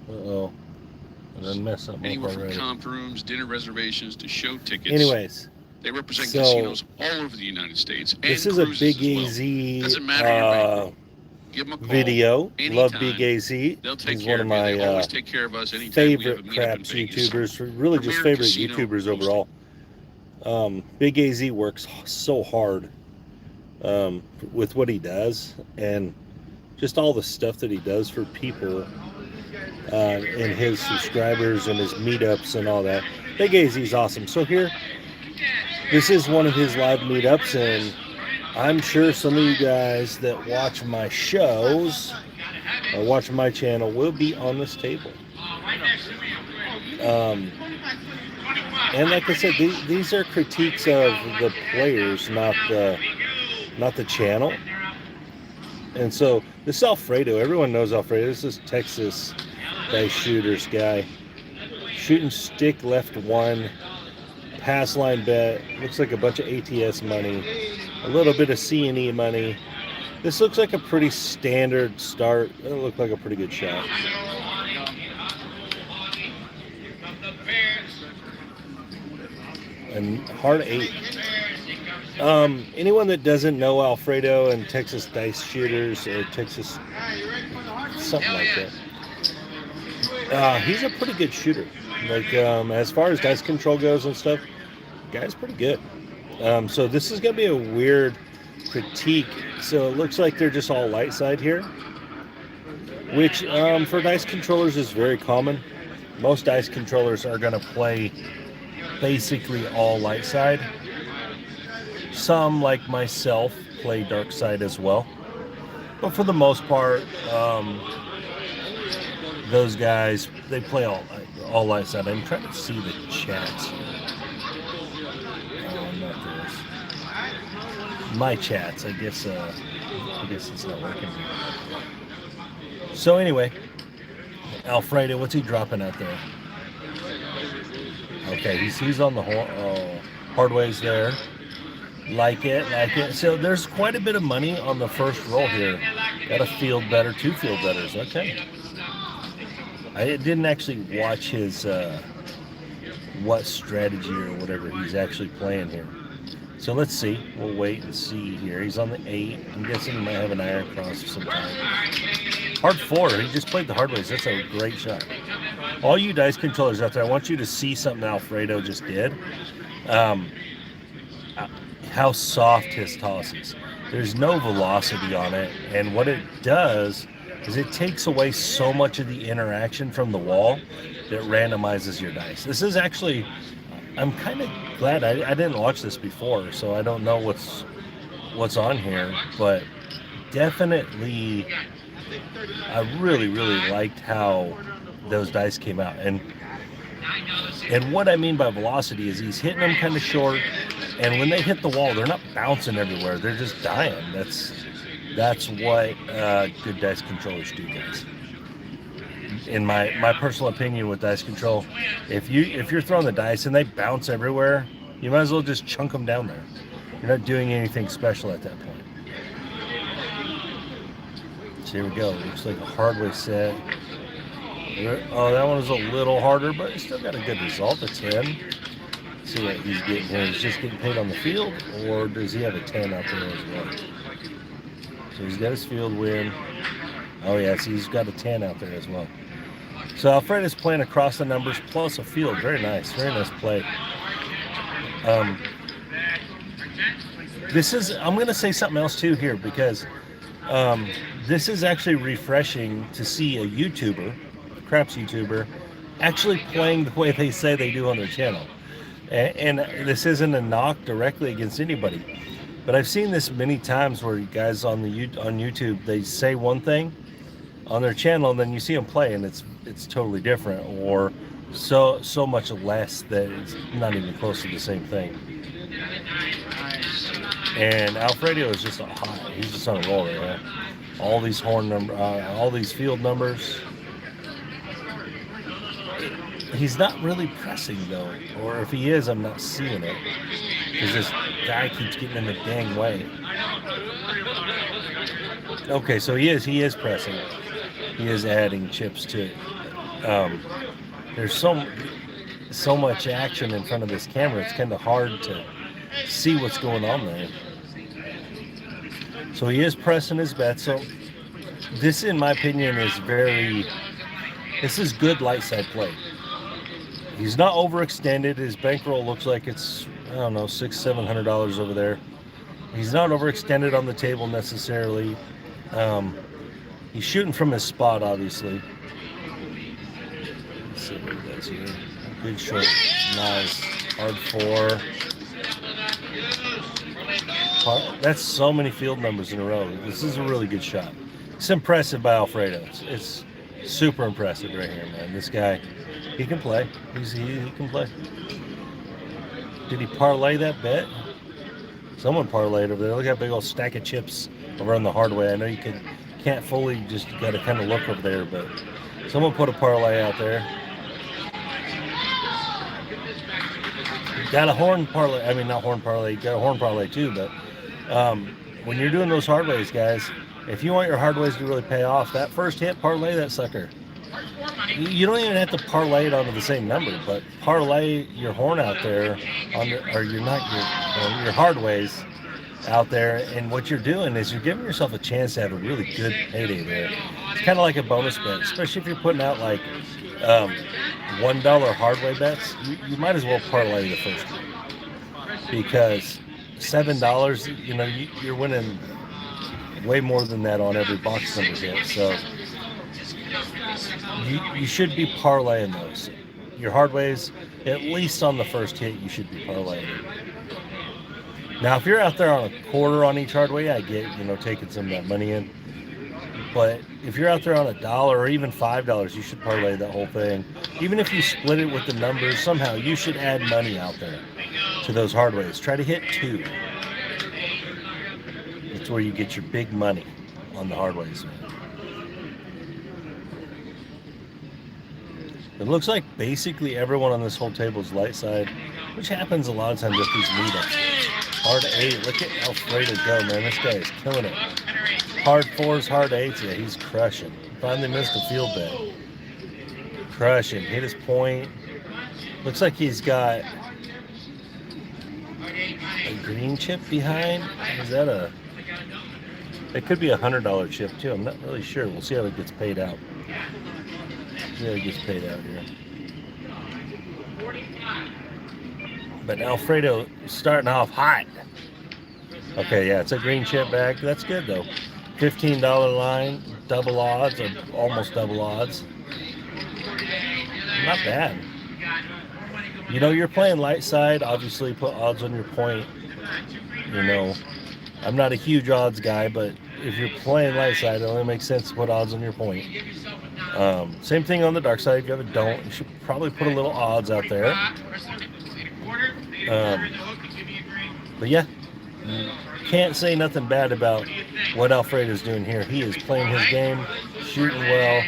Uh-oh. And then mess up Anywhere from already. comp rooms, dinner reservations to show tickets. Anyways, They represent so casinos all over the United States this and is a cruises Big as well. AZ Doesn't matter your bank. Give them a call video. Love Big anytime. AZ. They'll take He's one care of of you. They my always take care of us anytime we have a favorite meetup in craps Vegas. YouTubers, really just Premier favorite Casino YouTubers hosting. overall. Big AZ works so hard with what he does and just all the stuff that he does for people and his subscribers and his meetups and all that. Big AZ's awesome. So here, this is one of his live meetups, and I'm sure some of you guys that watch my shows or watch my channel will be on this table. Um, and like I said, these are critiques of the players, not the channel. And so this is Alfredo. Everyone knows Alfredo. This is Texas dice shooters guy. Shooting stick left one. Pass line bet. Looks like a bunch of ATS money. A little bit of C&E money. This looks like a pretty standard start. It looked like a pretty good shot. And hard 8. Anyone that doesn't know Alfredo and Texas dice shooters or Texas something like that, he's a pretty good shooter. Like as far as dice control goes and stuff, guy's pretty good. So this is gonna be a weird critique. So it looks like they're just all light side here, which for dice controllers is very common. Most dice controllers are gonna play basically all light side. Some, like myself, play dark side as well. But for the most part, those guys, they play all light side. I'm trying to see the chats here. Not this. My chats, I guess it's not working. So anyway, Alfredo, what's he dropping out there? Okay, he's on the hard ways there. Like it. So there's quite a bit of money on the first roll here. Got a field better, 2 field betters. Okay. I didn't actually watch his what strategy or whatever he's actually playing here. So let's see. We'll wait and see here. He's on the 8. I'm guessing he might have an iron cross of some kind. Hard 4. He just played the hard ways. That's a great shot. All you dice controllers out there, I want you to see something Alfredo just did. How soft his toss is. There's no velocity on it, and what it does is it takes away so much of the interaction from the wall that randomizes your dice. This is actually, I'm kind of glad I didn't watch this before, so I don't know what's on here, but definitely I really liked how those dice came out. And what I mean by velocity is he's hitting them kind of short, and when they hit the wall, they're not bouncing everywhere. They're just dying. That's what good dice controllers do, guys. In my personal opinion with dice control, if you're throwing the dice and they bounce everywhere, you might as well just chunk them down there. You're not doing anything special at that point. So here we go. Looks like a hard way set. Oh, that one was a little harder, but he still got a good result. A 10. Let's see what he's getting here. He's just getting paid on the field, or does he have a 10 out there as well? So he's got his field win. Oh, yeah, so he's got a 10 out there as well. So Alfredo's playing across the numbers plus a field. Very nice play. I'm going to say something else too here, because this is actually refreshing to see a YouTuber, a craps YouTuber, actually playing the way they say they do on their channel. And this isn't a knock directly against anybody, but I've seen this many times where guys on YouTube, they say one thing on their channel, and then you see them play, and it's totally different, or so much less that it's not even close to the same thing. And Alfredo is just he's just on a roll right now. All these all these field numbers. He's not really pressing though, or if he is, I'm not seeing it, because this guy keeps getting in the dang way. Okay, so he is pressing. He is adding chips to it. There's so much action in front of this camera. It's kind of hard to see what's going on there. So he is pressing his bet. So this, in my opinion, this is good light side play. He's not overextended. His bankroll looks like it's, I don't know, $600-700 over there. He's not overextended on the table necessarily. He's shooting from his spot, obviously. Let's see what he does here. Good short. Nice. Hard 4. That's so many field numbers in a row. This is a really good shot. It's impressive by Alfredo. It's super impressive right here, man. This guy, he can play. He can play. Did he parlay that bet? Someone parlayed over there. Look at that big old stack of chips over on the hard way. I know you can't fully, just got to kind of look over there, but someone put a parlay out there. Got a horn parlay. I mean, not horn parlay. Got a horn parlay too, but when you're doing those hard ways, guys, if you want your hard ways to really pay off, that first hit, parlay that sucker. You don't even have to parlay it onto the same number, but parlay your horn out there your hard ways out there, and what you're doing is you're giving yourself a chance to have a really good payday there. It's kind of like a bonus bet, especially if you're putting out like $1 hard way bets. You might as well parlay the first one, because $7, you're winning way more than that on every box number hit. So you should be parlaying those. Your hard ways, at least on the first hit, you should be parlaying. Now, if you're out there on a quarter on each hard way, I get, taking some of that money in. But if you're out there on $1 or even $5, you should parlay that whole thing. Even if you split it with the numbers, somehow you should add money out there to those hard ways. Try to hit 2. That's where you get your big money on the hard ways. It looks like basically everyone on this whole table is light side, which happens a lot of times at these meetups. Hard 8, look at Alfredo go, man. This guy is killing it. Hard 4s, hard 8s, yeah, he's crushing. Finally missed a field bet. Crushing, hit his point. Looks like he's got a green chip behind. Is that it could be $100 chip too. I'm not really sure. We'll see how it gets paid out. Yeah, it gets paid out here. But Alfredo starting off hot. Okay, yeah, it's a green chip bag. That's good though. $15 line, double odds or almost double odds. Not bad. You're playing light side. Obviously, put odds on your point. I'm not a huge odds guy, but if you're playing light side, it only makes sense to put odds on your point. Same thing on the dark side. If you have a don't, you should probably put a little odds out there. But yeah, can't say nothing bad about what Alfredo's doing here. He is playing his game, shooting well.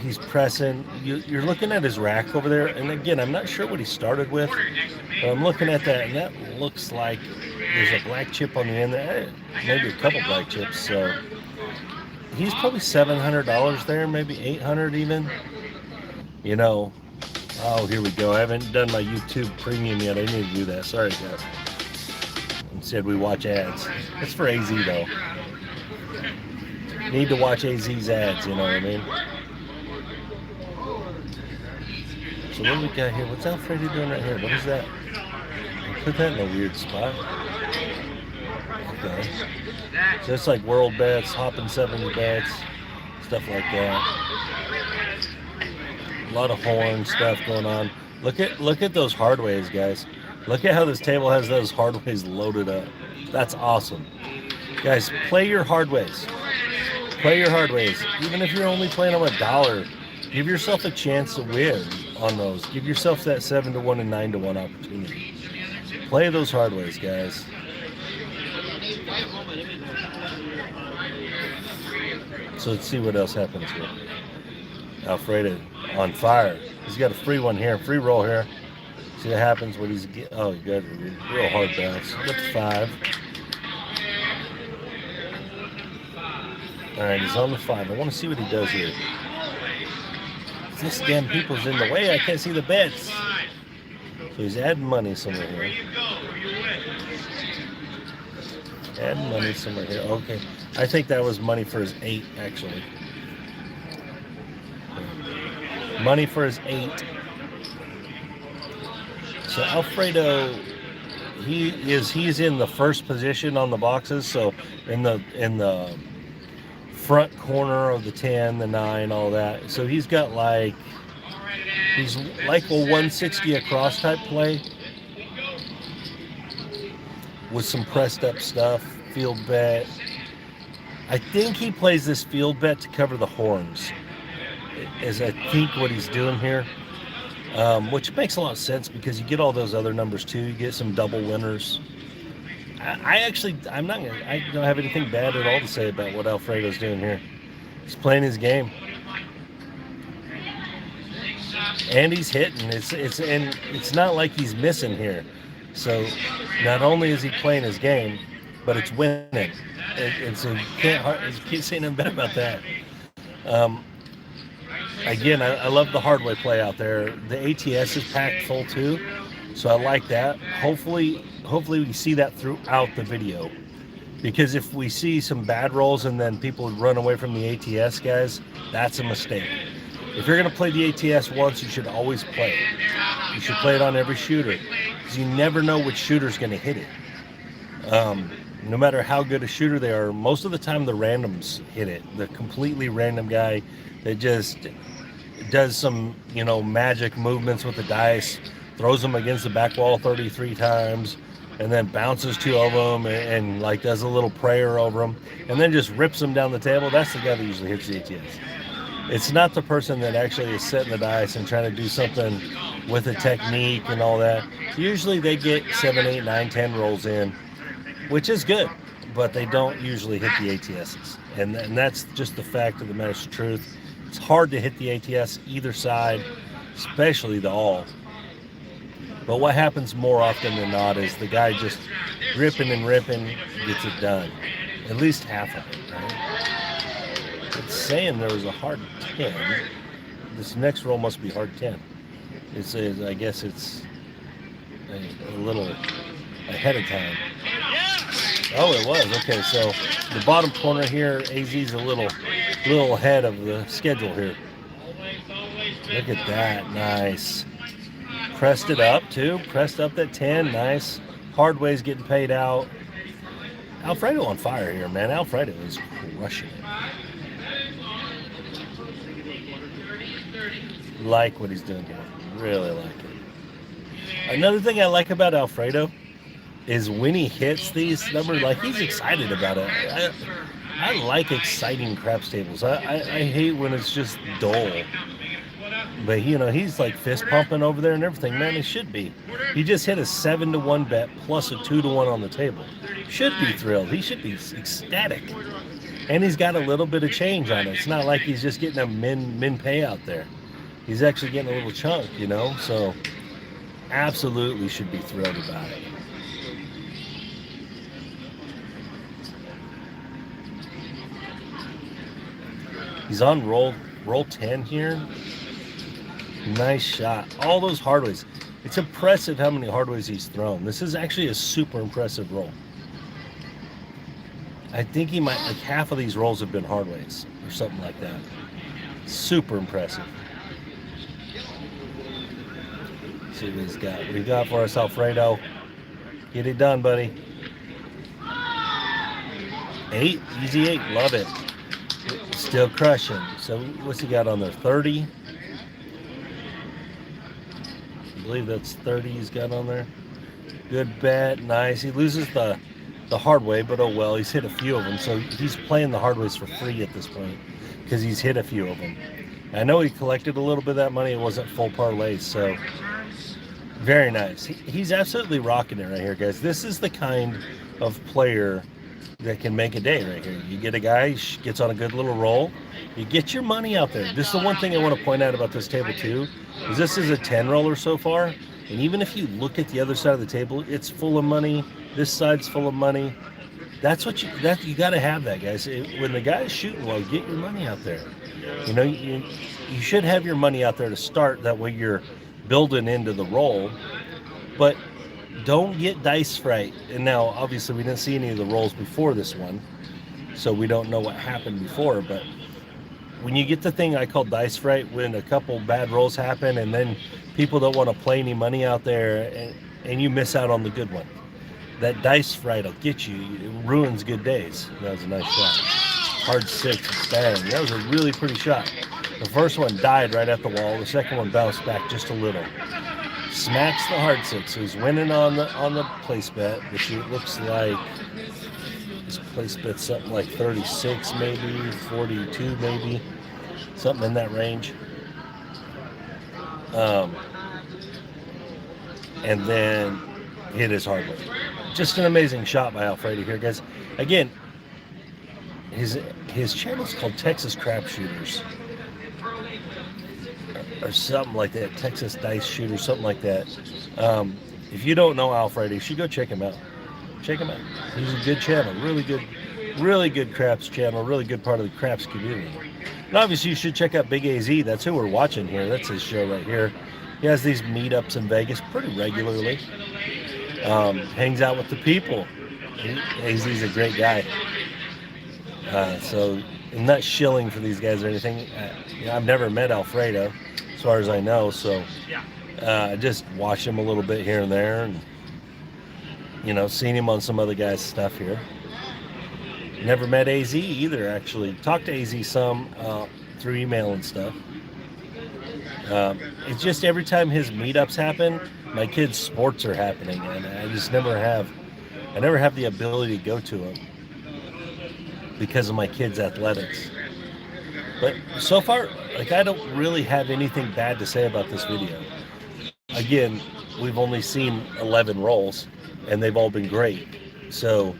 He's pressing. You're looking at his rack over there, and again, I'm not sure what he started with, but I'm looking at that, and that looks like there's a black chip on the end there, maybe a couple black chips. So he's probably $700 there, maybe $800 even. Oh, here we go. I haven't done my YouTube premium yet. I need to do that. Sorry, guys. Instead, we watch ads. It's for AZ, though. Need to watch AZ's ads, you know what I mean? So what do we got here? What's Alfredo doing right here? What is that? Put that in a weird spot. Okay. So it's like world bets, hopping 70 bets, stuff like that. A lot of horn stuff going on. Look at those hard ways, guys. Look at how this table has those hard ways loaded up. That's awesome. Guys, play your hard ways. Play your hard ways. Even if you're only playing them $1, give yourself a chance to win on those. Give yourself that 7-1 and 9-1 opportunity. Play those hard ways, guys. So let's see what else happens here. Alfredo on fire. He's got a free one here, free roll here. See what happens when he's he got a real hard bounce. That's 5. All right, he's on the 5. I want to see what he does here. This damn people's in the way. I can't see the bets. So he's adding money somewhere here. Adding money somewhere here. Okay. I think that was money for his 8, actually. Money for his 8. So Alfredo, he's in the first position on the boxes. So in the front corner of the 10, the 9, all that. So he's got he's like a 160 across type play with some pressed up stuff, field bet. I think he plays this field bet to cover the horns, is I think what he's doing here, which makes a lot of sense because you get all those other numbers too. You get some double winners. I don't have anything bad at all to say about what Alfredo's doing here. He's playing his game, and he's hitting. It's not like he's missing here. So not only is he playing his game, but it's winning, and so you can't say nothing bad about that. Again, I love the hard way play out there. The ATS is packed full too, so I like that. Hopefully we see that throughout the video, because if we see some bad rolls and then people run away from the ATS guys, that's a mistake. If you're going to play the ATS once, you should always play it. You should play it on every shooter, because you never know which shooter's going to hit it. No matter how good a shooter they are, most of the time the randoms hit it. The completely random guy that just does some, magic movements with the dice, throws them against the back wall 33 times, and then bounces 2 of them and like does a little prayer over them, and then just rips them down the table. That's the guy that usually hits the ATS. It's not the person that actually is setting the dice and trying to do something with a technique and all that. Usually they get 7, 8, 9, 10 rolls in, which is good, but they don't usually hit the ATSs. And that's just the fact of the matter's truth. It's hard to hit the ATS either side, especially the all. But what happens more often than not is the guy just ripping and ripping gets it done. At least half of it, right? It's saying there was a hard 10. This next roll must be hard 10. It says, I guess it's a little ahead of time. Oh, it was. Okay, so the bottom corner here, AZ's a little ahead of the schedule here. Look at that. Nice. Pressed it up, too. Pressed up that 10. Nice. Hardway's getting paid out. Alfredo on fire here, man. Alfredo is crushing it. Like what he's doing here. Really like it. Another thing I like about Alfredo is when he hits these numbers, like, he's excited about it. I like exciting craps tables. I hate when it's just dull. But, he's like fist pumping over there and everything. Man, he should be. He just hit a 7-1 bet plus a 2-1 on the table. Should be thrilled. He should be ecstatic. And he's got a little bit of change on it. It's not like he's just getting a min payout there. He's actually getting a little chunk, So absolutely should be thrilled about it. He's on roll 10 here. Nice shot. All those hardways. It's impressive how many hardways he's thrown. This is actually a super impressive roll. I think he might, like, half of these rolls have been hardways or something like that. Super impressive. Let's see what he's got. What he got for us, Alfredo? Get it done, buddy. 8, easy 8. Love it. Still crushing. So what's he got on there? 30. I believe that's 30 he's got on there. Good bet. Nice. He loses the hard way, but oh well. He's hit a few of them, so he's playing the hard ways for free at this point because he's hit a few of them. I know he collected a little bit of that money. It wasn't full parlays, so very nice. He's absolutely rocking it right here, guys. This is the kind of player that can make a day right here. You get a guy, gets on a good little roll, you get your money out there. This is the one thing I want to point out about this table too, is this is a 10 roller so far, and even if you look at the other side of the table, it's full of money. This side's full of money. That's what you got to have that, guys. When the guy's shooting well, get your money out there. You know, you should have your money out there to start. That way you're building into the roll. But don't get dice fright. And now, obviously, we didn't see any of the rolls before this one, so we don't know what happened before. But when you get the thing I call dice fright, when a couple bad rolls happen and then people don't want to play any money out there and you miss out on the good one. That dice fright will get you. It ruins good days. That was a nice shot. Hard 6, bang. That was a really pretty shot. The first one died right at the wall. The second one bounced back just a little. Smacks the hard 6. So he's winning on the place bet, which it looks like his place bet's something like 36 maybe, 42 maybe, something in that range. And then hit his hard way. Just an amazing shot by Alfredo here, guys. Again, his channel's called Texas Crap Shooters or something like that. Texas Dice Shooters, something like that. If you don't know Alfredo, you should go check him out. Check him out. He's a good channel, really good craps channel, really good part of the craps community. And obviously, you should check out Big AZ. That's who we're watching here. That's his show right here. He has these meetups in Vegas pretty regularly. Hangs out with the people. AZ's a great guy. So I'm not shilling for these guys or anything. I've never met Alfredo, as far as I know. So I just watch him a little bit here and there, and seen him on some other guys' stuff here. Never met AZ either, actually. Talked to AZ some through email and stuff. It's just every time his meetups happen, my kids' sports are happening, and I just never have the ability to go to them because of my kids' athletics. But so far, I don't really have anything bad to say about this video. Again, we've only seen 11 rolls, and they've all been great. So,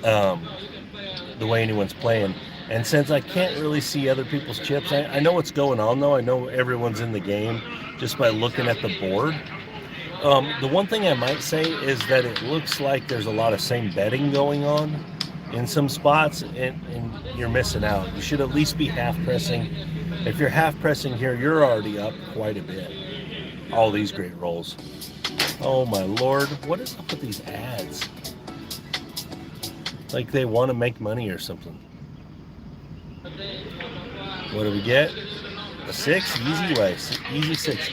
the way anyone's playing. And since I can't really see other people's chips, I know what's going on, though. I know everyone's in the game just by looking at the board. The one thing I might say is that it looks like there's a lot of same betting going on in some spots, and you're missing out. You should at least be half pressing. If you're half pressing here, you're already up quite a bit. All these great rolls. Oh, my Lord. What is up with these ads? Like they want to make money or something. What do we get? A 6, easy way, easy 6.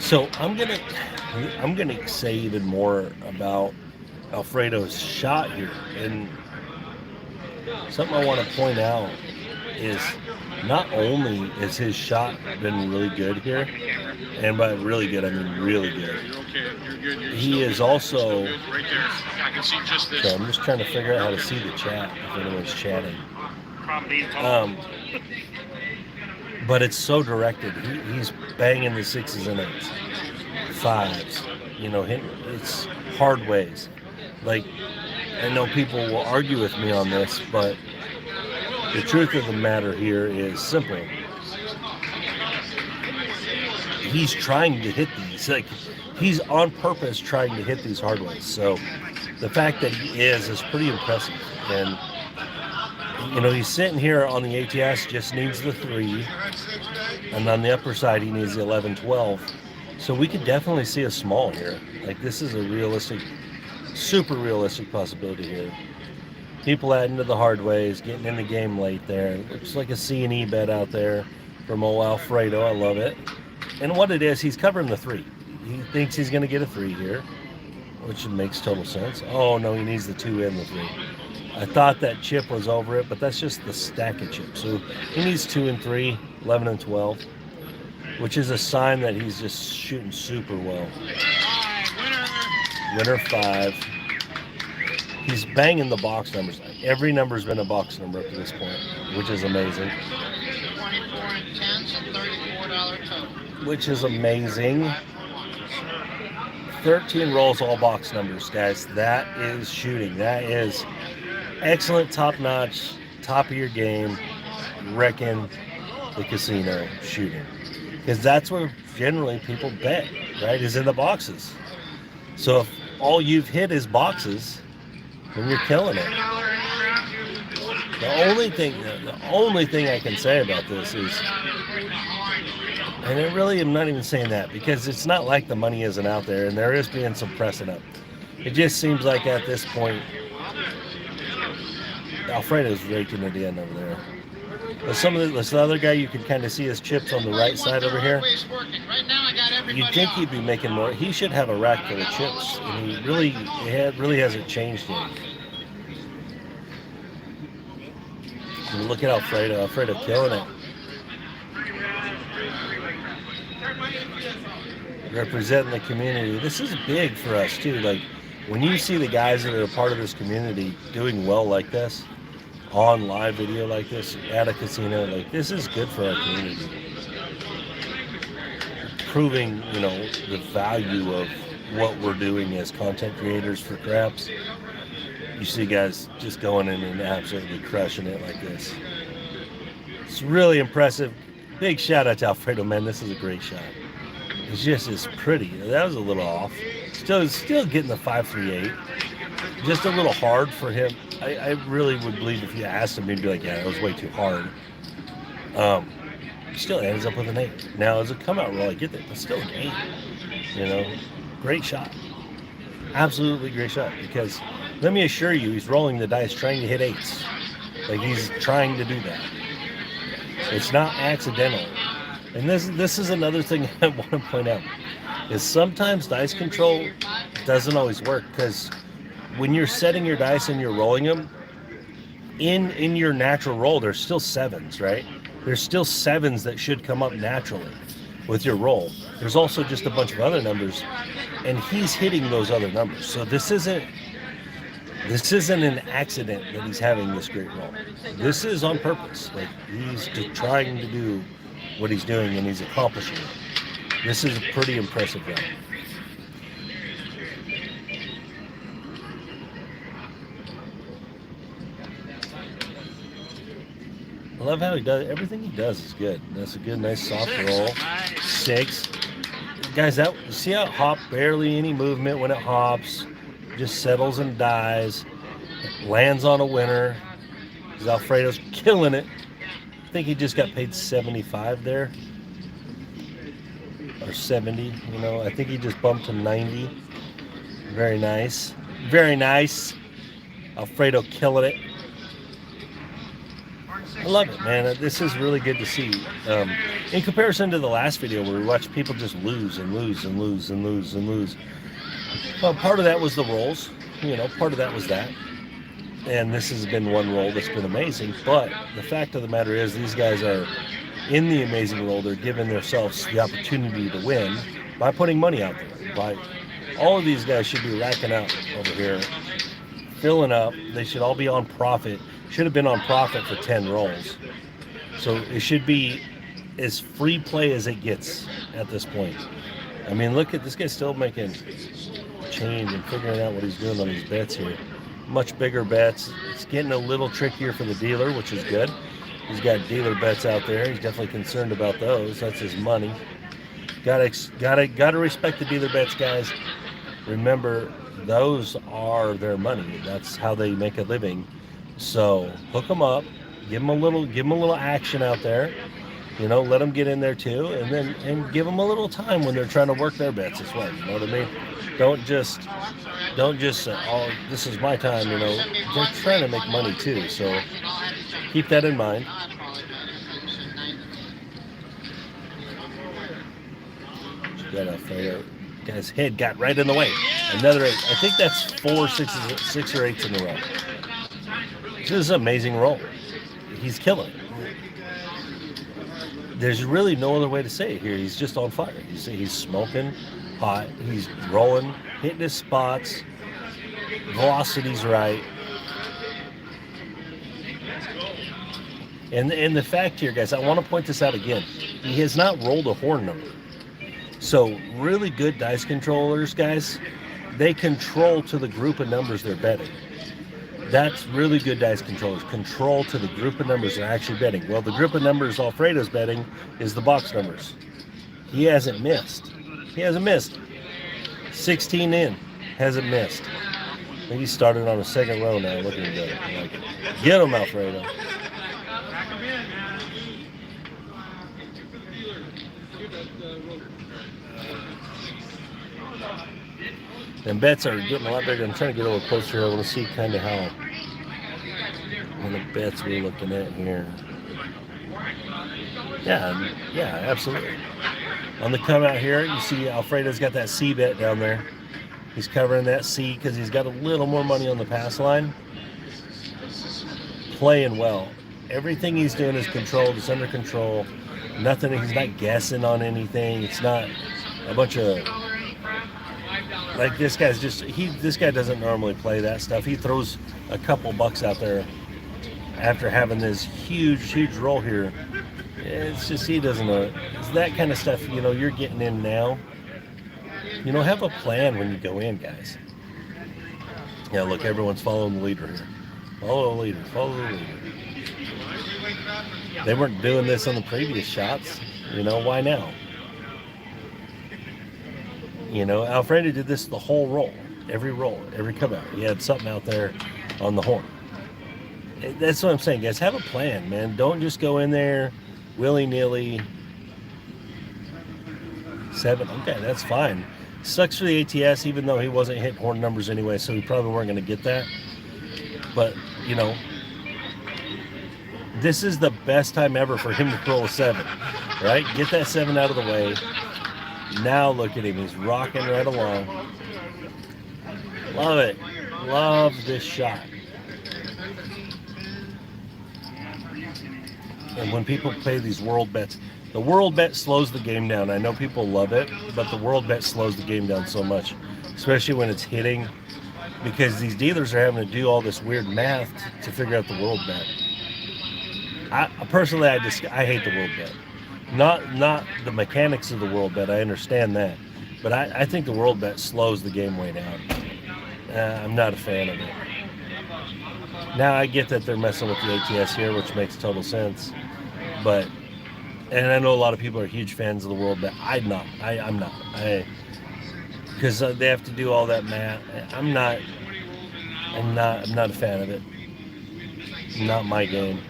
So I'm gonna say even more about Alfredo's shot here, and something I want to point out is not only is his shot been really good here, and by really good I mean really good. He is also. So I'm just trying to figure out how to see the chat if anyone's chatting. But it's so directed. He's banging the 6s and 8s, 5s. It's hard ways. Like, I know people will argue with me on this, but the truth of the matter here is simple. He's trying to hit these. Like, he's on purpose trying to hit these hard ways. So the fact that he is pretty impressive. And he's sitting here on the ATS, just needs the 3, and on the upper side he needs the 11, 12. So we could definitely see a small here. Like, this is a realistic, super realistic possibility here. People adding to the hard ways, getting in the game late there. It looks like a C&E bet out there from old Alfredo. I love it. And what it is, he's covering the 3. He thinks he's going to get a 3 here, which makes total sense. Oh, no, he needs the 2 and the 3. I thought that chip was over it, but that's just the stack of chips. So he needs 2 and 3, 11 and 12, which is a sign that he's just shooting super well. Winner 5. He's banging the box numbers. Every number's been a box number up to this point, which is amazing. 24 and 10, so $34 total. Which is amazing. 13 rolls, all box numbers, guys. That is shooting. That is excellent, top-notch, top of your game, wrecking the casino shooting. Because that's where generally people bet, right, is in the boxes. So if all you've hit is boxes, and you're killing it. The only thing I can say about this is, and I really am not even saying that because it's not like the money isn't out there, and there is being some pressing up. It just seems like at this point, Alfredo's raking it in over there. But this other guy, you can kind of see his chips on the right side over here. You'd think he'd be making more. He should have a rack full of chips, and he really hasn't changed yet. And look at Alfredo killing it. Representing the community. This is big for us too. Like when you see the guys that are a part of this community doing well like this, on live video like this, at a casino, like this is good for our community. Proving, the value of what we're doing as content creators for craps. You see guys just going in and absolutely crushing it like this. It's really impressive. Big shout out to Alfredo, man. This is a great shot. It's just as pretty. That was a little off. Still getting the 538. Just a little hard for him. I really would believe if you asked him, he'd be like, yeah, that was way too hard. Still ends up with an 8. Now, as a come out roll, I get that, but still an 8. Great shot. Absolutely great shot. Because let me assure you, he's rolling the dice trying to hit 8s. Like he's trying to do that. It's not accidental. And this is another thing I want to point out. Is sometimes dice control doesn't always work because when you're setting your dice and you're rolling them, in your natural roll, there's still 7s, right? There's still 7s that should come up naturally with your roll. There's also just a bunch of other numbers, and he's hitting those other numbers. So this isn't an accident that he's having this great roll. This is on purpose. Like he's trying to do what he's doing, and he's accomplishing it. This is a pretty impressive round. I love how he does everything he does is good. That's a good, nice soft roll. 6. Guys, see how it hopped? Barely any movement when it hops. Just settles and dies. Lands on a winner. Alfredo's killing it. I think he just got paid 75 there. Or 70, I think he just bumped to 90. Very nice. Very nice. Alfredo killing it. I love it, man. This is really good to see. In comparison to the last video where we watched people just lose and lose and lose and lose and lose. Well, part of that was the rolls. Part of that was that. And this has been one roll that's been amazing. But the fact of the matter is these guys are in the amazing roll. They're giving themselves the opportunity to win by putting money out there. All of these guys should be racking out over here, filling up. They should all be on profit. Should have been on profit for 10 rolls. So it should be as free play as it gets at this point. I mean, look at this guy's still making change and figuring out what he's doing on these bets here. Much bigger bets. It's getting a little trickier for the dealer, which is good. He's got dealer bets out there. He's definitely concerned about those. That's his money. Gotta respect the dealer bets, guys. Remember, those are their money. That's how they make a living. So hook them up, give them a little action out there, let them get in there too, and give them a little time when they're trying to work their bets as well. You know what I mean? Don't just say, oh, this is my time. They're trying to make money too. So keep that in mind. Got Alfredo. Guy's head got right in the way. Another 8. I think that's 4 6s, 6 or 8s in a row. This is an amazing roll. He's killing it. There's really no other way to say it here. He's just on fire. He's smoking hot. He's rolling, hitting his spots. Velocity's right. And the fact here, guys, I want to point this out again. He has not rolled a horn number. So really good dice controllers, guys, they control to the group of numbers they're betting. That's really good dice controllers. Control to the group of numbers they're actually betting. Well, the group of numbers Alfredo's betting is the box numbers. He hasn't missed. 16 in. Hasn't missed. think he started on the second row now. Looking good. I like it. Get him, Alfredo. And bets are getting a lot bigger. I'm trying to get a little closer here. I want to see kind of how many bets we're looking at here. Yeah, absolutely. On the come out here, you see Alfredo's got that C bet down there. He's covering that C because he's got a little more money on the pass line. Playing well. Everything he's doing is controlled. It's under control. Nothing. He's not guessing on anything. It's not a bunch of like this guy's just this guy doesn't normally play that stuff. He throws a couple bucks out there after having this huge roll here. It's just he doesn't know. It's that kind of stuff, you're getting in now. Have a plan when you go in, guys. Yeah, look, everyone's following the leader here. Follow the leader. They weren't doing this on the previous shots. Why now? Alfredo did this the whole roll. Every come out. He had something out there on the horn. That's what I'm saying, guys. Have a plan, man. Don't just go in there willy-nilly. 7. Okay, that's fine. Sucks for the ATS, even though he wasn't hitting horn numbers anyway, so we probably weren't going to get that. But, this is the best time ever for him to roll a 7, right? Get that 7 out of the way. Now look at him. He's rocking right along. Love it. Love this shot. And when people play these world bets, the world bet slows the game down. I know people love it, but the world bet slows the game down so much, especially when it's hitting, because these dealers are having to do all this weird math to figure out the world bet. Personally, I hate the world bet. Not the mechanics of the world bet. I understand that, but I think the world bet slows the game way down. I'm not a fan of it. Now I get that they're messing with the ATS here, which makes total sense. And I know a lot of people are huge fans of the world bet. I'm not. Because they have to do all that math. I'm not a fan of it. Not my game.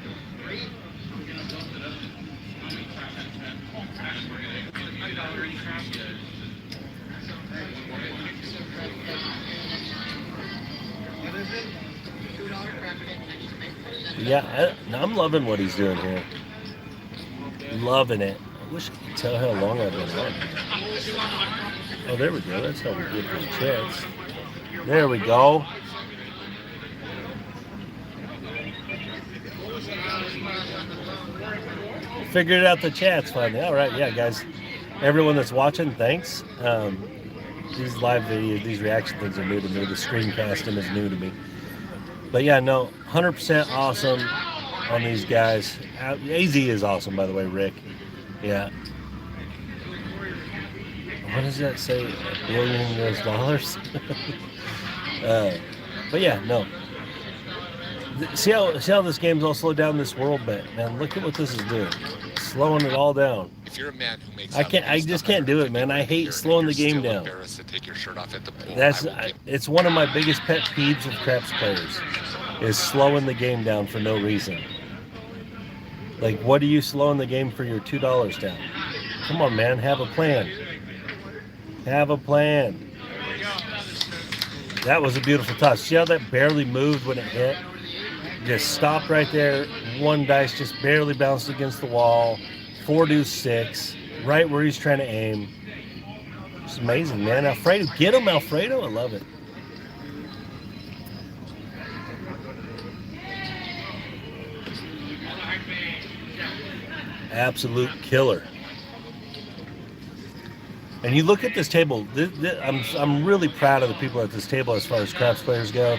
Yeah, I'm loving what he's doing here. Loving it. I wish I could tell how long I've been on. Oh, there we go. That's how we get the chats. There we go. Figured out the chats finally. All right, yeah, guys. Everyone that's watching, thanks. These live videos, these reaction things are new to me. The screencasting is new to me. But yeah, no, 100% awesome on these guys. AZ is awesome, by the way, Rick. Yeah. What does that say? $1 billion? But yeah, no. See how this game's all slowed down, this world bet, man. Look at what this is doing. Slowing it all down. If you're a man who makes I just can't do it, man. I hate slowing the game down. To take your shirt off at the pool, it's one of my biggest pet peeves of craps players is slowing the game down for no reason. Like, what are you slowing the game for your $2 down? Come on, man. Have a plan. Have a plan. That was a beautiful toss. See how that barely moved when it hit? Just stopped right there. One dice just barely bounced against the wall. 4-6, right where he's trying to aim. It's amazing, man. Alfredo, get him, Alfredo. I love it. Absolute killer. And you look at this table. I'm really proud of the people at this table as far as craps players go,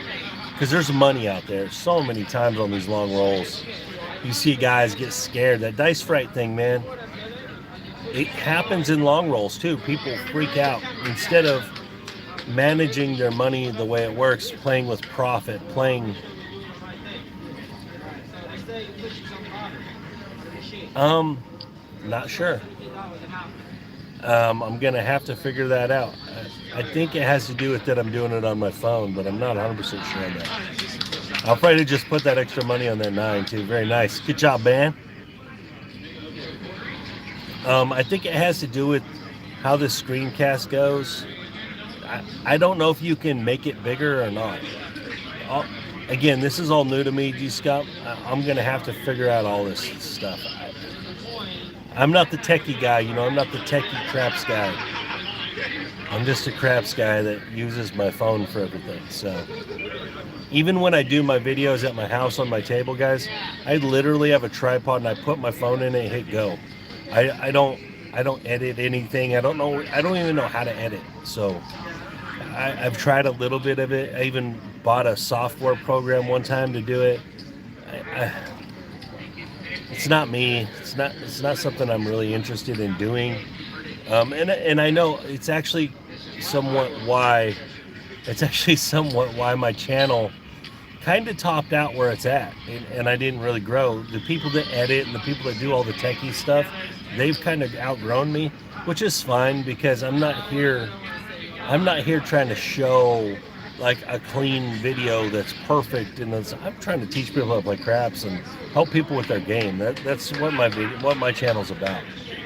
because there's money out there. So many times on these long rolls, you see guys get scared. That dice fright thing, man. It happens in long rolls too. People freak out instead of managing their money the way it works, playing with profit, playing. Not sure. I'm going to have to figure that out. I think it has to do with that I'm doing it on my phone, but I'm not 100% sure on that. Alfredo just put that extra money on that 9 too. Very nice. Good job, man. I think it has to do with how the screencast goes. I don't know if you can make it bigger or not. Again, this is all new to me, G. Scott. I'm going to have to figure out all this stuff. I'm not the techie guy, I'm not the techie craps guy. I'm just a craps guy that uses my phone for everything. So even when I do my videos at my house on my table, guys, I literally have a tripod and I put my phone in it and hit go. I don't edit anything. I don't even know how to edit. So I've tried a little bit of it. I even bought a software program one time to do it. It's not me. It's not something I'm really interested in doing. And I know it's actually somewhat why my channel kind of topped out where it's at, and I didn't really grow. The people that edit and the people that do all the techie stuff, they've kind of outgrown me, which is fine because I'm not here trying to show like a clean video that's perfect, and I'm trying to teach people how to play craps and help people with their game. That's what my channel's about.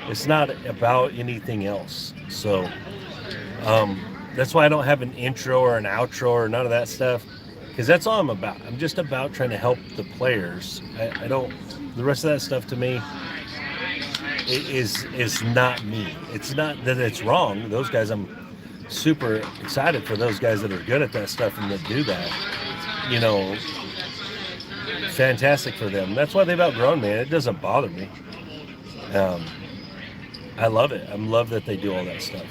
It's not about anything else. So that's why I don't have an intro or an outro or none of that stuff, because that's all I'm about. I'm just about trying to help the players. I don't. The rest of that stuff to me is not me. It's not that it's wrong. Those guys, I'm super excited for those guys that are good at that stuff and that do that. Fantastic for them. That's why they've outgrown me. It doesn't bother me. I love it. I love that they do all that stuff,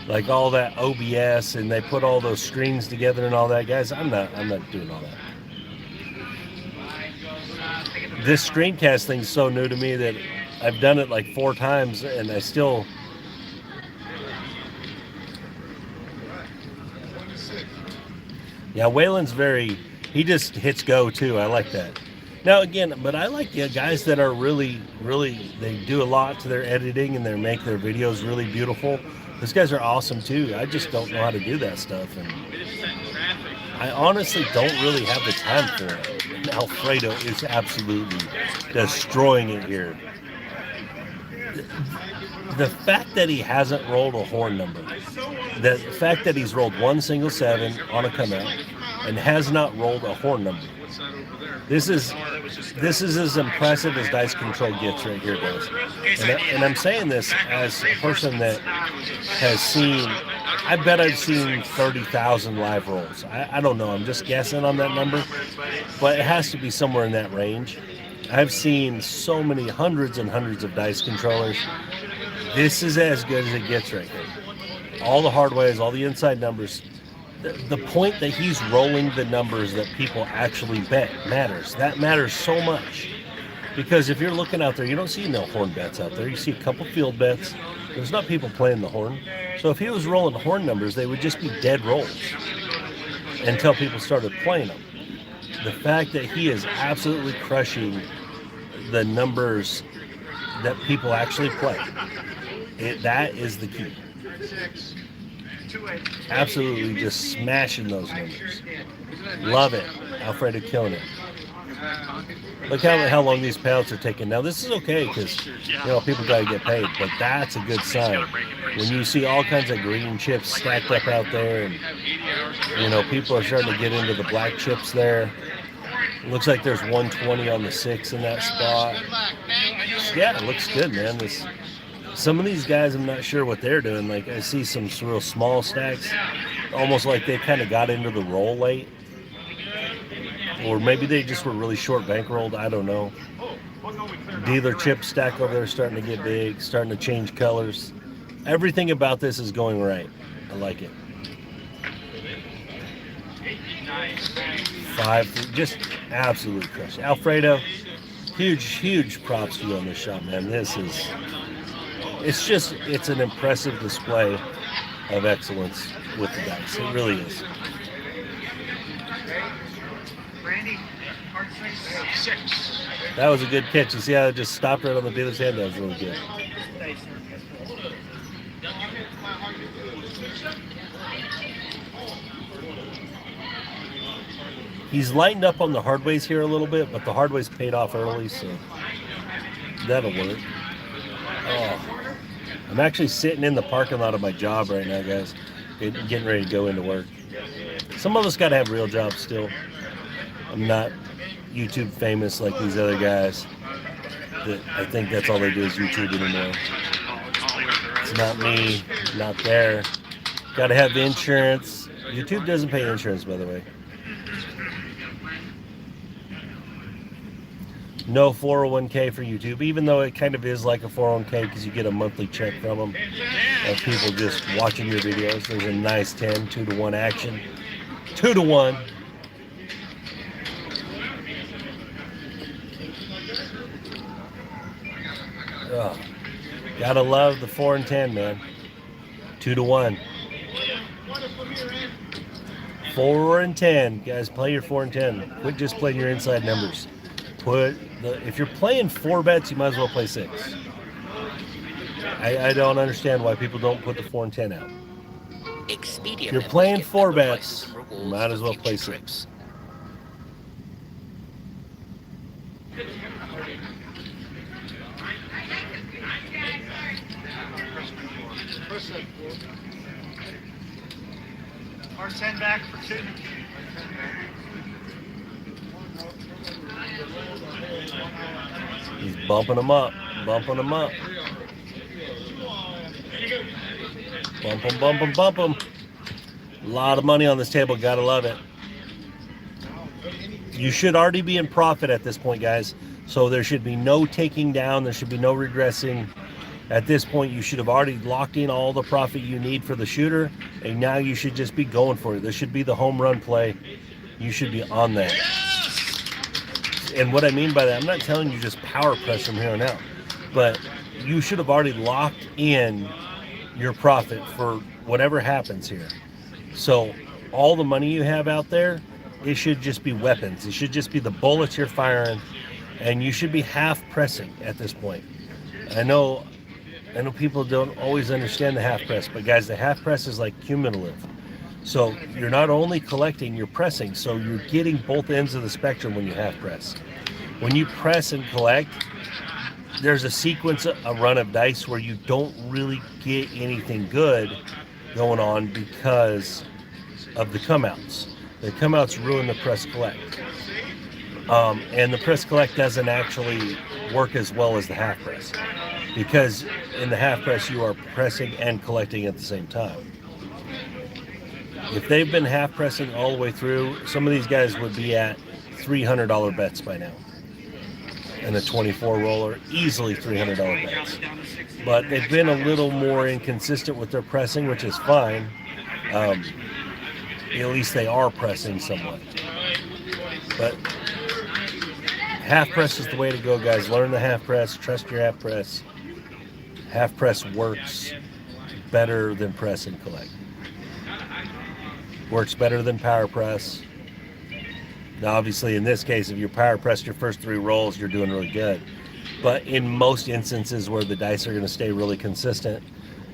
like all that OBS, and they put all those screens together and all that. Guys, I'm not doing all that. This screencast thing's so new to me that I've done it like 4 times and I still. Yeah, Waylon's he just hits go too. I like that. Now again, but I like the guys that are really, they do a lot to their editing and they make their videos really beautiful. Those guys are awesome too. I just don't know how to do that stuff, and I honestly don't really have the time for it. And Alfredo is absolutely destroying it here. The fact that he hasn't rolled a horn number, the fact that he's rolled 1 single 7 on a come out and has not rolled a horn number, this is as impressive as dice control gets right here, guys. And I'm saying this as a person that has seen, I bet I've seen 30,000 live rolls. I don't know, I'm just guessing on that number, but it has to be somewhere in that range. I've seen so many hundreds and hundreds of dice controllers. This is as good as it gets right here. All the hard ways, all the inside numbers. The point that he's rolling the numbers that people actually bet matters. That matters so much. Because if you're looking out there, you don't see no horn bets out there. You see a couple field bets. There's not people playing the horn. So if he was rolling horn numbers, they would just be dead rolls until people started playing them. The fact that he is absolutely crushing the numbers that people actually play, that is the key. Absolutely just smashing those numbers. Love it. Alfredo killing it. Look how long these payouts are taking. Now this is okay because people gotta get paid, but that's a good sign. When you see all kinds of green chips stacked up out there, and people are starting to get into the black chips there. It looks like there's 120 on the 6 in that spot. Yeah, it looks good, man. Some of these guys, I'm not sure what they're doing. Like, I see some real small stacks, almost like they kind of got into the roll late. Or maybe they just were really short bankrolled. I don't know. Dealer chip stack over there starting to get big, starting to change colors. Everything about this is going right. I like it. 5, just absolute crush. Alfredo, huge props to you on this shot, man. It's an impressive display of excellence with the dice. It really is. That was a good catch. You see how it just stopped right on the dealer's hand? That was really good. He's lightened up on the hard ways here a little bit, but the hard ways paid off early, so that'll work. Oh, I'm actually sitting in the parking lot of my job right now, guys, getting ready to go into work. Some of us got to have real jobs still. I'm not YouTube famous like these other guys. I think that's all they do is YouTube anymore. It's not me, not there. Got to have insurance. YouTube doesn't pay insurance, by the way. No 401k for YouTube, even though it kind of is like a 401k because you get a monthly check from them of people just watching your videos. There's a nice 2-to-1 action. 2-to-1. Oh, gotta love the 4 and 10, man. 2-to-1. 4 and 10. Guys, play your 4 and 10. Quit just playing your inside numbers. If you're playing 4 bets, you might as well play 6. I don't understand why people don't put the 4 and 10 out. If you're playing 4 bets, you might as well play 6. Or send back for 2. He's bumping them up, bumping them up. Bump them, bump them, bump them. A lot of money on this table, gotta love it. You should already be in profit at this point, guys. So there should be no taking down, there should be no regressing. At this point, you should have already locked in all the profit you need for the shooter, and now you should just be going for it. This should be the home run play. You should be on that. And what I mean by that, I'm not telling you just power press from here on out, but you should have already locked in your profit for whatever happens here. So all the money you have out there, it should just be weapons. It should just be the bullets you're firing, and you should be half pressing at this point. I know people don't always understand the half press, but guys, the half press is like cumulative. So you're not only collecting, you're pressing. So you're getting both ends of the spectrum when you half press. When you press and collect, there's a sequence, a run of dice where you don't really get anything good going on because of the come-outs. The come-outs ruin the press collect. And the press collect doesn't actually work as well as the half press, because in the half press you are pressing and collecting at the same time. If they've been half pressing all the way through, some of these guys would be at $300 bets by now. And a 24 roller, easily $300 bets. But they've been a little more inconsistent with their pressing, which is fine. At least they are pressing somewhat. But half press is the way to go, guys. Learn the half press, trust your half press. Half press works better than press and collect. Works better than power press. Now, obviously, in this case, if you power press your first 3 rolls, you're doing really good. But in most instances where the dice are going to stay really consistent,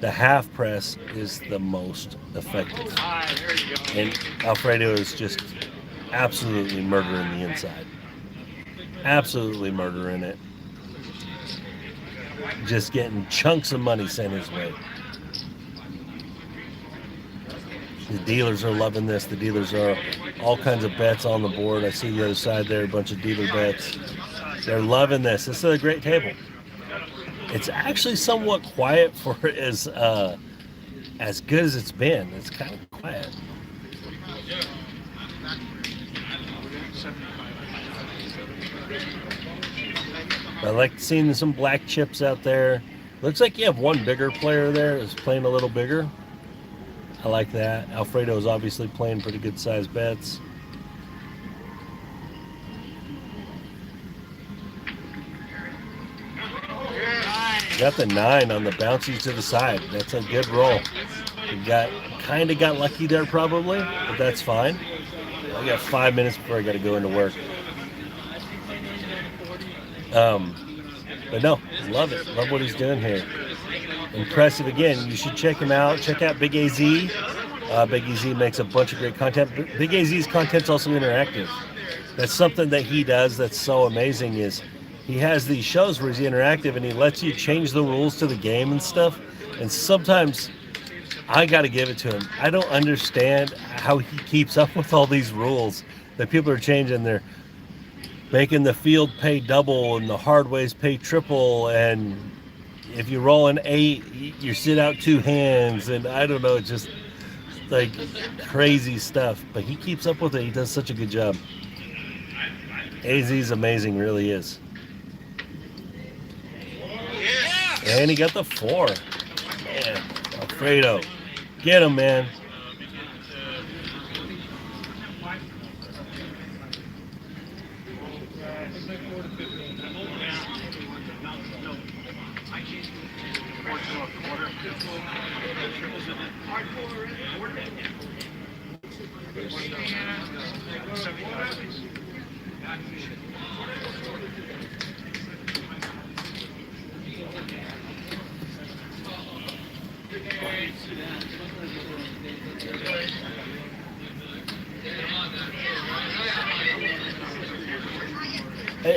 the half press is the most effective. And Alfredo is just absolutely murdering the inside. Absolutely murdering it. Just getting chunks of money sent his way. The dealers are loving this. The dealers are all kinds of bets on the board. I see the other side there, a bunch of dealer bets. They're loving this. This is a great table. It's actually somewhat quiet for as good as it's been. It's kind of quiet. I like seeing some black chips out there. Looks like you have one bigger player there who's playing a little bigger. I like that. Alfredo is obviously playing pretty good sized bets. Got the 9 on the bouncies to the side. That's a good roll. You kind of got lucky there probably, but that's fine. I got 5 minutes before I got to go into work. But no, love it. Love what he's doing here. impressive. Again, you should check him out. Check out Big AZ. Big AZ makes a bunch of great content. Big AZ's content's also interactive. That's something that he does that's so amazing is he has these shows where he's interactive and he lets you change the rules to the game and stuff. And sometimes I got to give it to him. I don't understand how he keeps up with all these rules that people are changing. They're making the field pay double and the hard ways pay triple. And if you roll an 8, you sit out 2 hands. And I don't know, it's just like crazy stuff. But he keeps up with it. He does such a good job. AZ's amazing, really is. And he got the 4. Man, Alfredo. Get him, man.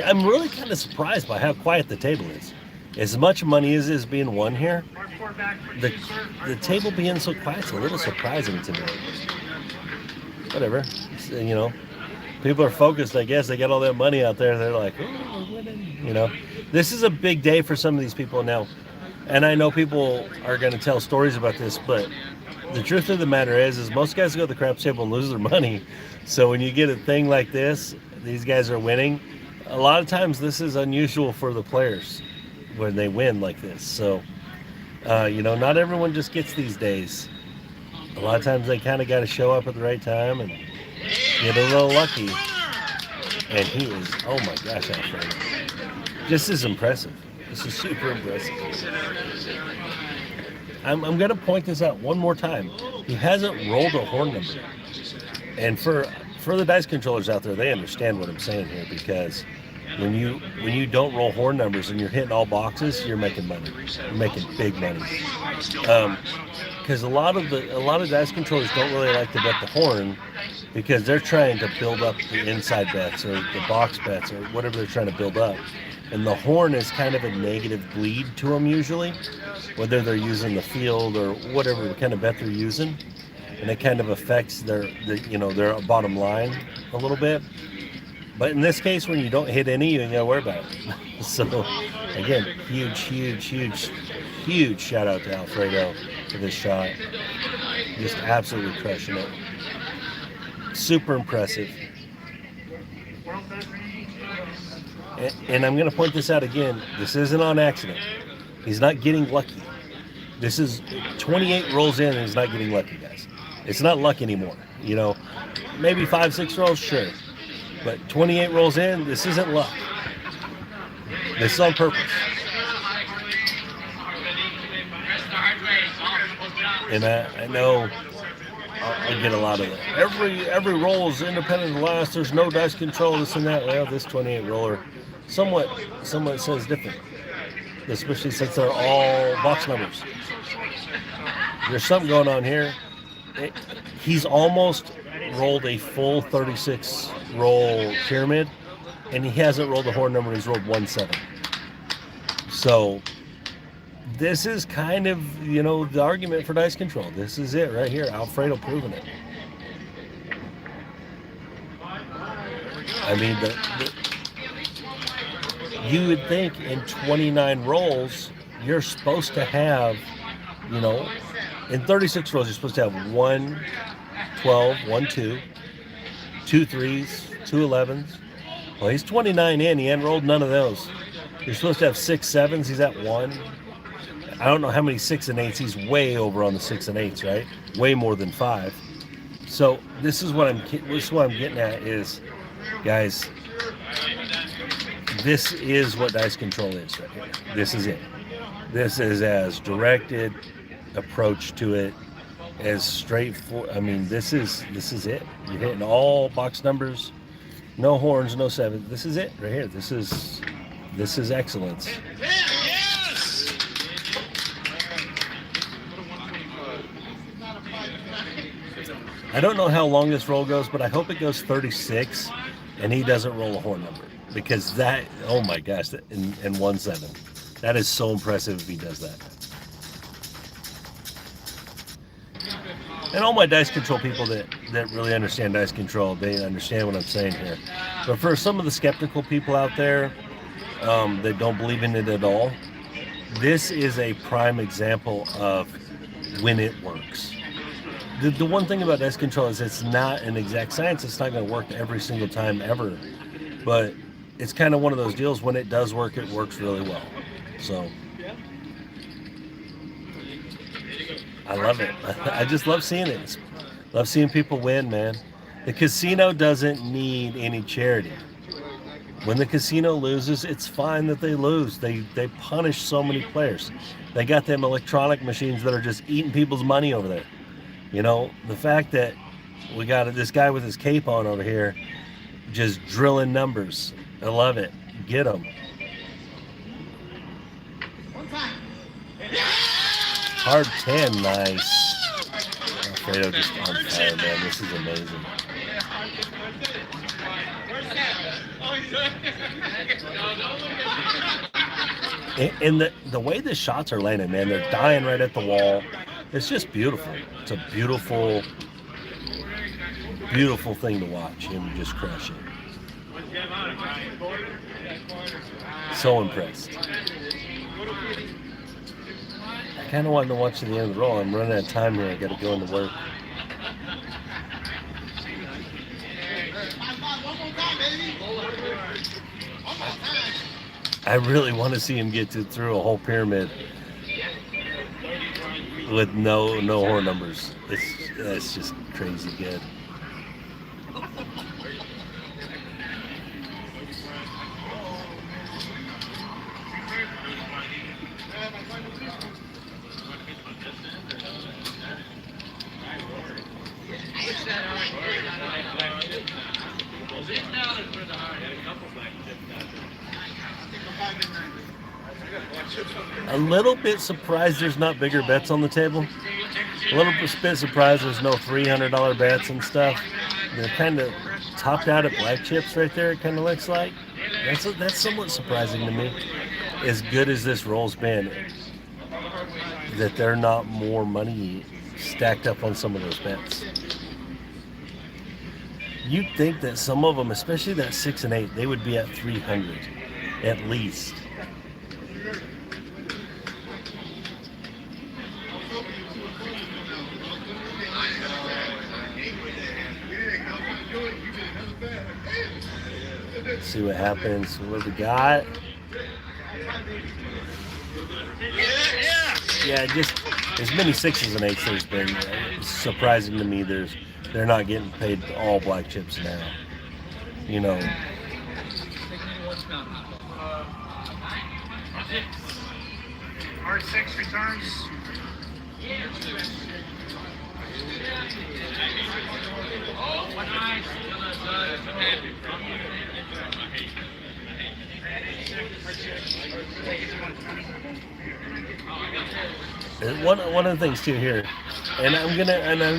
I'm really kind of surprised by how quiet the table is. As much money as is being won here, the table being so quiet is a little surprising to me. Whatever, you know, people are focused. I guess they got all that money out there. They're like, oh, we're winning. You know, this is a big day for some of these people now. And I know people are going to tell stories about this, but the truth of the matter is most guys go to the craps table and lose their money. So when you get a thing like this, these guys are winning. A lot of times this is unusual for the players when they win like this. So, you know, not everyone just gets these days. A lot of times they kind of got to show up at the right time and get a little lucky. And he is, oh my gosh, Alfredo. This is impressive. This is super impressive. I'm going to point this out one more time. He hasn't rolled a horn number. And for the dice controllers out there, they understand what I'm saying here, because when you don't roll horn numbers and you're hitting all boxes, you're making money. You're making big money. Because a lot of dice controllers don't really like to bet the horn because they're trying to build up the inside bets or the box bets or whatever they're trying to build up. And the horn is kind of a negative bleed to them usually, whether they're using the field or whatever kind of bet they're using. And it kind of affects their bottom line a little bit. But in this case, when you don't hit any, you ain't got to worry about it. So, again, huge shout out to Alfredo for this shot. Just absolutely crushing it. Super impressive. And I'm going to point this out again. This isn't on accident. He's not getting lucky. This is 28 rolls in and he's not getting lucky, guys. It's not luck anymore. You know, maybe 5-6 rolls, sure. But 28 rolls in, this isn't luck. This is on purpose. And I know I'll get a lot of it. Every roll is independent of the last. There's no dice control, this and that. Well, this 28 roller somewhat says different. Especially since they're all box numbers. There's something going on here. He's almost rolled a full 36 roll pyramid, and he hasn't rolled a horn number. He's rolled 1-7. So this is kind of, you know, the argument for dice control. This is it right here. Alfredo proving it. I mean, you would think in 29 rolls, you're supposed to have, you know, in 36 rolls, you're supposed to have 1 12, 1 2, 2 3s, 2 11s. Well, he's 29 in. He hadn't rolled none of those. You're supposed to have 6 7s. He's at 1. I don't know how many 6 and 8s. He's way over on the 6 and 8s, right? Way more than 5. So this is what I'm getting at is, guys, this is what dice control is right here. This is it. This is as directed approach to it, as straightforward. I mean, this is it. You're hitting all box numbers, no horns, no 7s. This is it right here. This is excellence. I don't know how long this roll goes, but I hope it goes 36 and he doesn't roll a horn number, because that, oh my gosh, in 1-7, that is so impressive if he does that. And all my dice control people that really understand dice control, they understand what I'm saying here. But for some of the skeptical people out there that don't believe in it at all, this is a prime example of when it works. The one thing about dice control is it's not an exact science. It's not going to work every single time ever. But it's kind of one of those deals, when it does work, it works really well. So I love it. I just love seeing it. Love seeing people win, man. The casino doesn't need any charity. When the casino loses, it's fine that they lose. They punish so many players. They got them electronic machines that are just eating people's money over there. You know, the fact that we got this guy with his cape on over here just drilling numbers. I love it. Get them. Hard 10, nice. Alfredo just on fire, man. This is amazing. And the way the shots are landing, man, they're dying right at the wall. It's just beautiful. It's a beautiful, beautiful thing to watch him just crush it. So impressed. I kind of wanted to watch to the end of the roll. I'm running out of time here. I got to go into work. I really want to see him get through a whole pyramid with no horn numbers. It's just crazy good. A little bit surprised there's not bigger bets on the table. A little bit surprised there's no $300 bets and stuff. They're kind of topped out at black chips right there, it kind of looks like. That's somewhat surprising to me. As good as this roll's been, that they're not more money stacked up on some of those bets. You'd think that some of them, especially that 6 and 8, they would be at 300 at least. Let's see what happens. What we got? Yeah, just as many 6s and 8s there's been. It's surprising to me they're not getting paid all black chips now. You know. R6 returns. One of the things too here, and I'm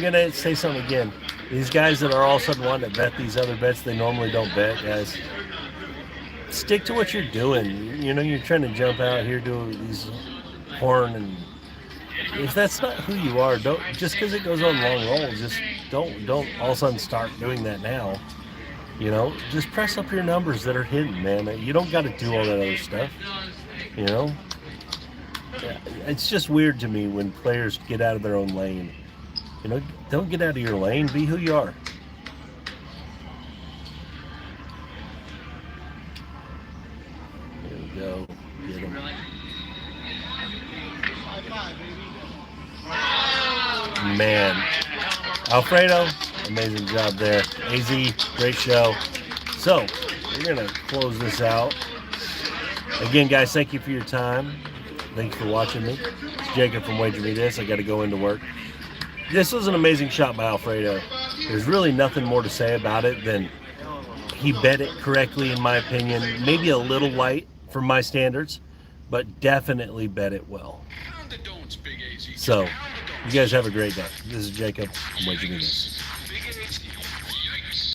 gonna say something again. These guys that are all of a sudden wanting to bet these other bets they normally don't bet, guys, stick to what you're doing. You know, you're trying to jump out here doing these horn, and if that's not who you are, don't just because it goes on long rolls, just don't all of a sudden start doing that now. You know, just press up your numbers that are hidden, man. You don't got to do all that other stuff. You know, it's just weird to me when players get out of their own lane. You know, don't get out of your lane. Be who you are. There we go. Get him. Man, Alfredo, amazing job there. AZ, great show. So, we're going to close this out. Again, guys, thank you for your time. Thanks for watching me. It's Jacob from WagerMeThis. I got to go into work. This was an amazing shot by Alfredo. There's really nothing more to say about it than he bet it correctly, in my opinion. Maybe a little light for my standards, but definitely bet it well. So, you guys have a great day. This is Jacob from WagerMeThis.